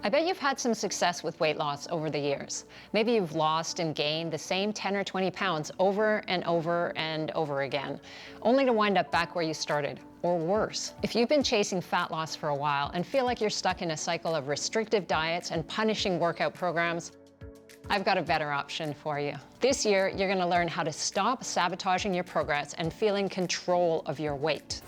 I bet you've had some success with weight loss over the years. Maybe you've lost and gained the same 10 or 20 pounds over and over and over again, only to wind up back where you started, or worse. If you've been chasing fat loss for a while and feel like you're stuck in a cycle of restrictive diets and punishing workout programs, I've got a better option for you. This year, you're gonna learn how to stop sabotaging your progress and feel in control of your weight.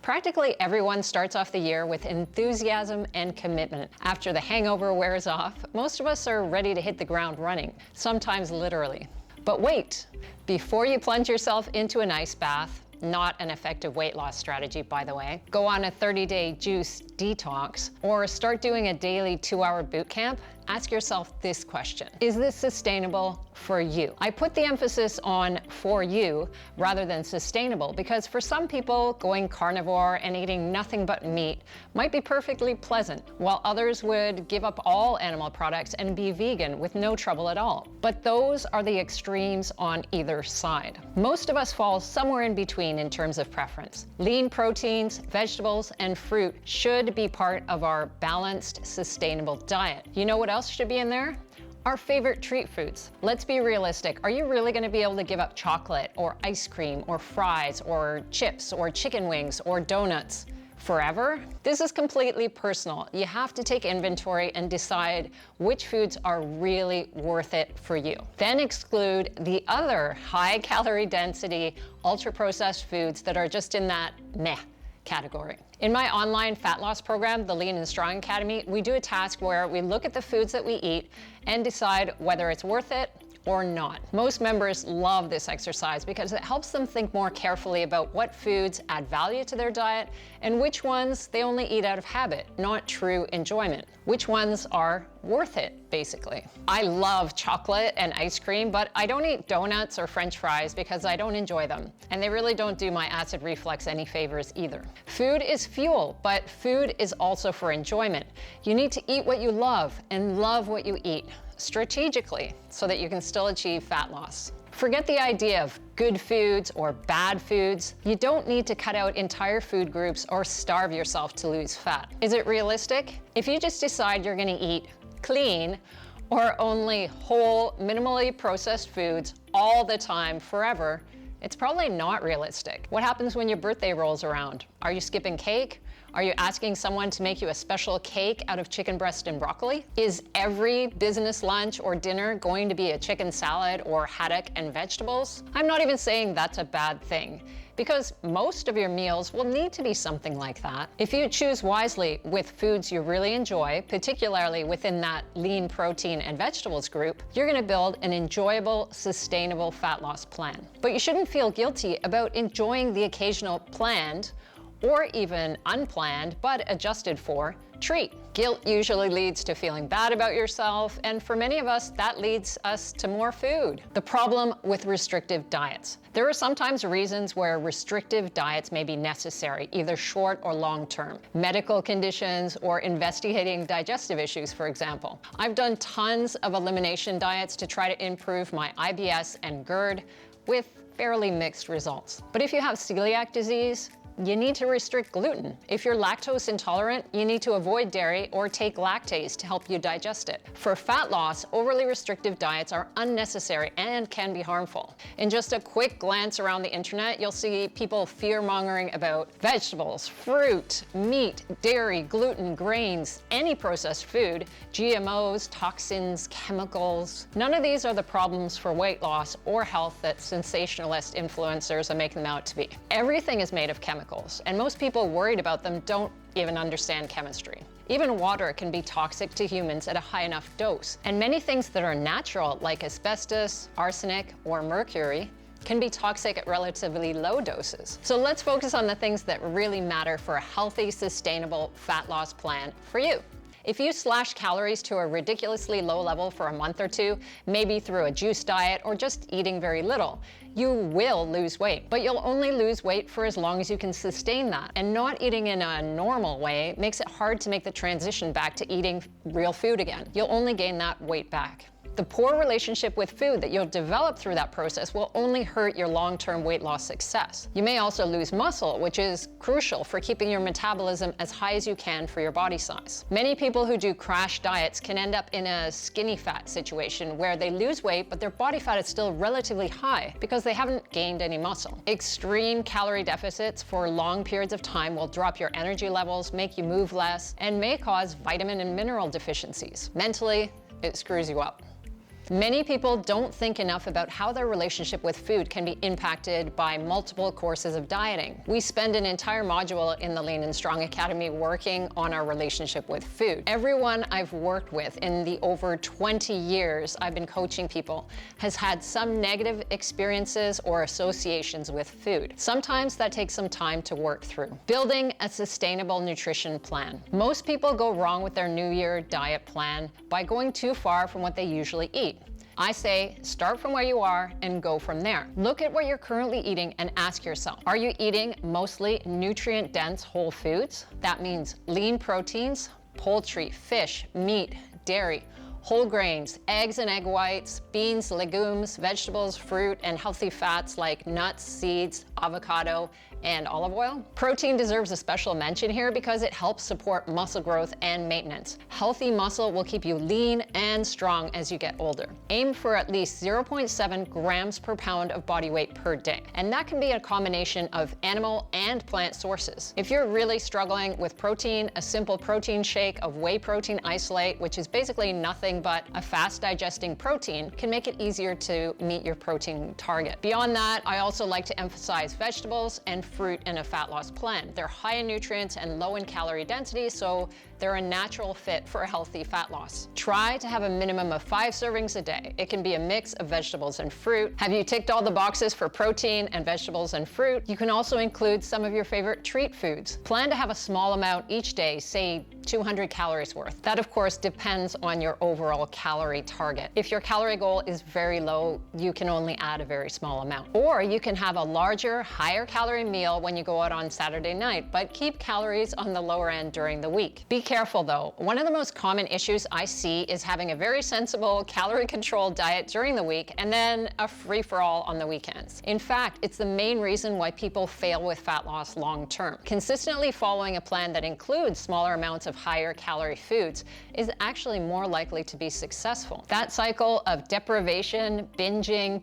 Practically everyone starts off the year with enthusiasm and commitment. After the hangover wears off, most of us are ready to hit the ground running, sometimes literally. But wait, before you plunge yourself into an ice bath, not an effective weight loss strategy, by the way, go on a 30-day juice detox, or start doing a daily 2-hour boot camp, ask yourself this question: is this sustainable for you? I put the emphasis on for you rather than sustainable because for some people, going carnivore and eating nothing but meat might be perfectly pleasant, while others would give up all animal products and be vegan with no trouble at all. But those are the extremes on either side. Most of us fall somewhere in between in terms of preference. Lean proteins, vegetables, and fruit should be part of our balanced, sustainable diet. You know what else should be in there? Our favorite treat foods. Let's be realistic. Are you really going to be able to give up chocolate or ice cream or fries or chips or chicken wings or donuts forever? This is completely personal. You have to take inventory and decide which foods are really worth it for you. Then exclude the other high calorie density, ultra processed foods that are just in that meh category. In my online fat loss program, the Lean and Strong Academy, we do a task where we look at the foods that we eat and decide whether it's worth it or not. Most members love this exercise because it helps them think more carefully about what foods add value to their diet and which ones they only eat out of habit, not true enjoyment. Which ones are worth it, basically. I love chocolate and ice cream, but I don't eat donuts or French fries because I don't enjoy them. And they really don't do my acid reflux any favors either. Food is fuel, but food is also for enjoyment. You need to eat what you love and love what you eat strategically so that you can still achieve fat loss. Forget the idea of good foods or bad foods. You don't need to cut out entire food groups or starve yourself to lose fat. Is it realistic? If you just decide you're gonna eat clean or only whole, minimally processed foods all the time, forever, it's probably not realistic. What happens when your birthday rolls around? Are you skipping cake? Are you asking someone to make you a special cake out of chicken breast and broccoli? Is every business lunch or dinner going to be a chicken salad or haddock and vegetables? I'm not even saying that's a bad thing, because most of your meals will need to be something like that. If you choose wisely with foods you really enjoy, particularly within that lean protein and vegetables group, you're gonna build an enjoyable, sustainable fat loss plan. But you shouldn't feel guilty about enjoying the occasional planned or even unplanned, but adjusted for, treat. Guilt usually leads to feeling bad about yourself, and for many of us, that leads us to more food. The problem with restrictive diets. There are sometimes reasons where restrictive diets may be necessary, either short or long term. Medical conditions or investigating digestive issues, for example. I've done tons of elimination diets to try to improve my IBS and GERD with fairly mixed results. But if you have celiac disease, you need to restrict gluten. If you're lactose intolerant, you need to avoid dairy or take lactase to help you digest it. For fat loss, overly restrictive diets are unnecessary and can be harmful. In just a quick glance around the internet, you'll see people fear-mongering about vegetables, fruit, meat, dairy, gluten, grains, any processed food, GMOs, toxins, chemicals. None of these are the problems for weight loss or health that sensationalist influencers are making them out to be. Everything is made of chemicals, and most people worried about them don't even understand chemistry. Even water can be toxic to humans at a high enough dose, and many things that are natural, like asbestos, arsenic, or mercury, can be toxic at relatively low doses. So let's focus on the things that really matter for a healthy, sustainable fat loss plan for you. If you slash calories to a ridiculously low level for a month or two, maybe through a juice diet or just eating very little, you will lose weight. But you'll only lose weight for as long as you can sustain that. And not eating in a normal way makes it hard to make the transition back to eating real food again. You'll only gain that weight back. The poor relationship with food that you'll develop through that process will only hurt your long-term weight loss success. You may also lose muscle, which is crucial for keeping your metabolism as high as you can for your body size. Many people who do crash diets can end up in a skinny fat situation where they lose weight, but their body fat is still relatively high because they haven't gained any muscle. Extreme calorie deficits for long periods of time will drop your energy levels, make you move less, and may cause vitamin and mineral deficiencies. Mentally, it screws you up. Many people don't think enough about how their relationship with food can be impacted by multiple courses of dieting. We spend an entire module in the Lean and Strong Academy working on our relationship with food. Everyone I've worked with in the over 20 years I've been coaching people has had some negative experiences or associations with food. Sometimes that takes some time to work through. Building a sustainable nutrition plan. Most people go wrong with their New Year diet plan by going too far from what they usually eat. I say start from where you are and go from there. Look at what you're currently eating and ask yourself, are you eating mostly nutrient-dense whole foods? That means lean proteins, poultry, fish, meat, dairy, whole grains, eggs and egg whites, beans, legumes, vegetables, fruit, and healthy fats like nuts, seeds, avocado, and olive oil. Protein deserves a special mention here because it helps support muscle growth and maintenance. Healthy muscle will keep you lean and strong as you get older. Aim for at least 0.7 grams per pound of body weight per day, and that can be a combination of animal and plant sources. If you're really struggling with protein, a simple protein shake of whey protein isolate, which is basically nothing but a fast digesting protein, can make it easier to meet your protein target. Beyond that, I also like to emphasize vegetables and fruit in a fat loss plan. They're high in nutrients and low in calorie density, so they're a natural fit for a healthy fat loss. Try to have a minimum of 5 servings a day. It can be a mix of vegetables and fruit. Have you ticked all the boxes for protein and vegetables and fruit? You can also include some of your favorite treat foods. Plan to have a small amount each day, say 200 calories worth. That of course depends on your overall calorie target. If your calorie goal is very low, you can only add a very small amount. Or you can have a larger, higher calorie meal when you go out on Saturday night, but keep calories on the lower end during the week. Be careful though. One of the most common issues I see is having a very sensible calorie controlled diet during the week and then a free-for-all on the weekends. In fact, it's the main reason why people fail with fat loss long term. Consistently following a plan that includes smaller amounts of higher calorie foods is actually more likely to be successful. That cycle of deprivation, binging,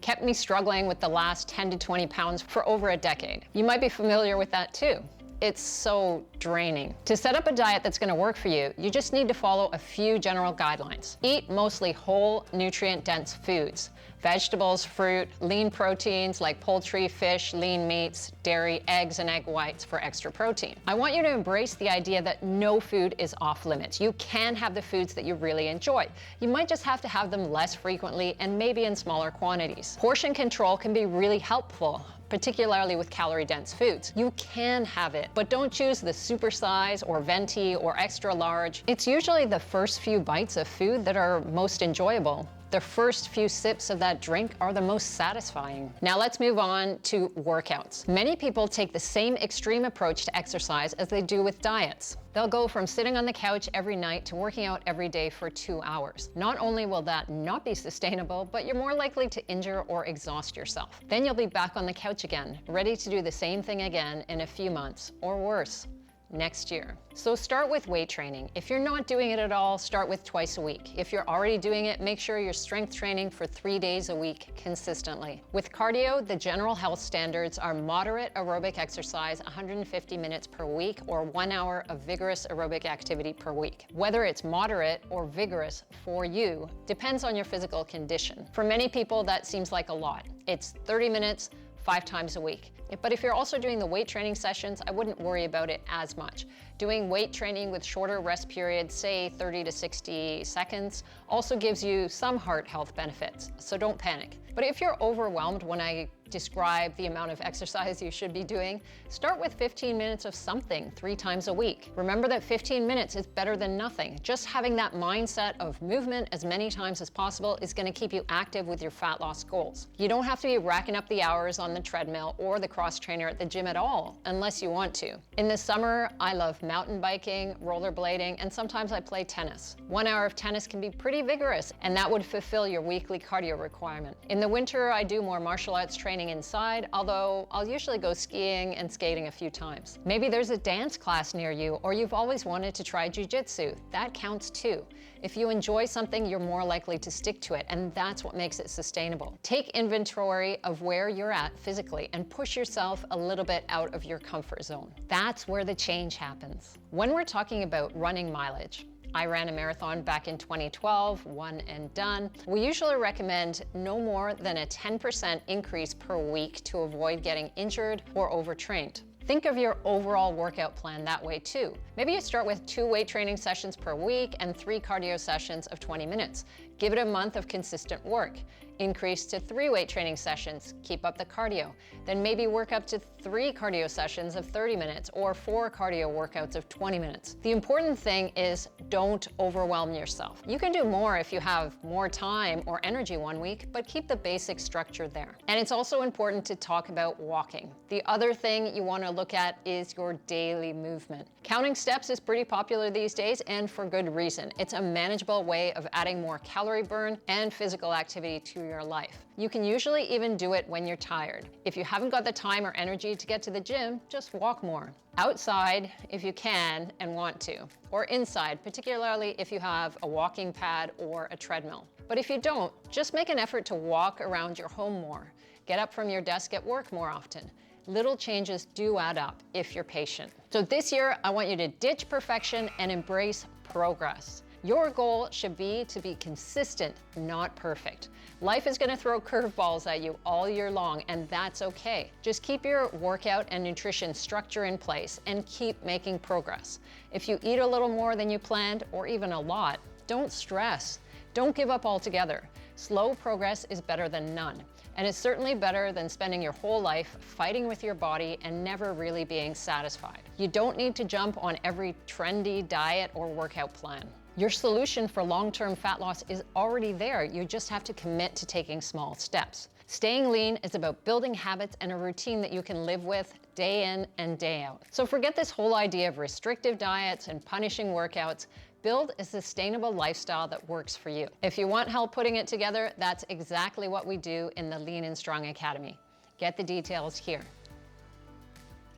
kept me struggling with the last 10 to 20 pounds for over a decade. You might be familiar with that too. It's so draining. To set up a diet that's going to work for you, you just need to follow a few general guidelines. Eat mostly whole, nutrient-dense foods. Vegetables, fruit, lean proteins like poultry, fish, lean meats, dairy, eggs, and egg whites for extra protein. I want you to embrace the idea that no food is off limits. You can have the foods that you really enjoy. You might just have to have them less frequently and maybe in smaller quantities. Portion control can be really helpful, particularly with calorie-dense foods. You can have it, but don't choose the supersize or venti or extra large. It's usually the first few bites of food that are most enjoyable. The first few sips of that drink are the most satisfying. Now let's move on to workouts. Many people take the same extreme approach to exercise as they do with diets. They'll go from sitting on the couch every night to working out every day for 2 hours. Not only will that not be sustainable, but you're more likely to injure or exhaust yourself. Then you'll be back on the couch again, ready to do the same thing again in a few months, or worse, next year. So start with weight training. If you're not doing it at all, start with twice a week. If you're already doing it, make sure you're strength training for 3 days a week consistently. With cardio, the general health standards are moderate aerobic exercise, 150 minutes per week, or 1 hour of vigorous aerobic activity per week. Whether it's moderate or vigorous for you depends on your physical condition. For many people, that seems like a lot. It's 30 minutes, 5 times a week. But if you're also doing the weight training sessions, I wouldn't worry about it as much. Doing weight training with shorter rest periods, say 30 to 60 seconds, also gives you some heart health benefits, so don't panic. But if you're overwhelmed when I describe the amount of exercise you should be doing, start with 15 minutes of something 3 times a week. Remember that 15 minutes is better than nothing. Just having that mindset of movement as many times as possible is going to keep you active with your fat loss goals. You don't have to be racking up the hours on the treadmill or the cross trainer at the gym at all, unless you want to. In the summer, I love mountain biking, rollerblading, and sometimes I play tennis. 1 hour of tennis can be pretty vigorous, and that would fulfill your weekly cardio requirement. In the winter, I do more martial arts training inside, although I'll usually go skiing and skating a few times. Maybe there's a dance class near you, or you've always wanted to try jiu-jitsu. That counts too. If you enjoy something, you're more likely to stick to it, and that's what makes it sustainable. Take inventory of where you're at physically and push yourself a little bit out of your comfort zone. That's where the change happens. When we're talking about running mileage, I ran a marathon back in 2012, one and done. We usually recommend no more than a 10% increase per week to avoid getting injured or overtrained. Think of your overall workout plan that way too. Maybe you start with 2 weight training sessions per week and 3 cardio sessions of 20 minutes. Give it a month of consistent work. Increase to 3 weight training sessions, keep up the cardio. Then maybe work up to 3 cardio sessions of 30 minutes or 4 cardio workouts of 20 minutes. The important thing is don't overwhelm yourself. You can do more if you have more time or energy one week, but keep the basic structure there. And it's also important to talk about walking. The other thing you want to look at is your daily movement. Counting steps is pretty popular these days, and for good reason. It's a manageable way of adding more calorie burn and physical activity to your life. You can usually even do it when you're tired. If you haven't got the time or energy to get to the gym, just walk more. Outside, if you can and want to, or inside, particularly if you have a walking pad or a treadmill. But if you don't, just make an effort to walk around your home more. Get up from your desk at work more often. Little changes do add up if you're patient. So this year, I want you to ditch perfection and embrace progress. Your goal should be to be consistent, not perfect. Life is going to throw curveballs at you all year long, and that's okay. Just keep your workout and nutrition structure in place and keep making progress. If you eat a little more than you planned, or even a lot, don't stress. Don't give up altogether. Slow progress is better than none. And it's certainly better than spending your whole life fighting with your body and never really being satisfied. You don't need to jump on every trendy diet or workout plan. Your solution for long-term fat loss is already there. You just have to commit to taking small steps. Staying lean is about building habits and a routine that you can live with day in and day out. So forget this whole idea of restrictive diets and punishing workouts. Build a sustainable lifestyle that works for you. If you want help putting it together, that's exactly what we do in the Lean and Strong Academy. Get the details here.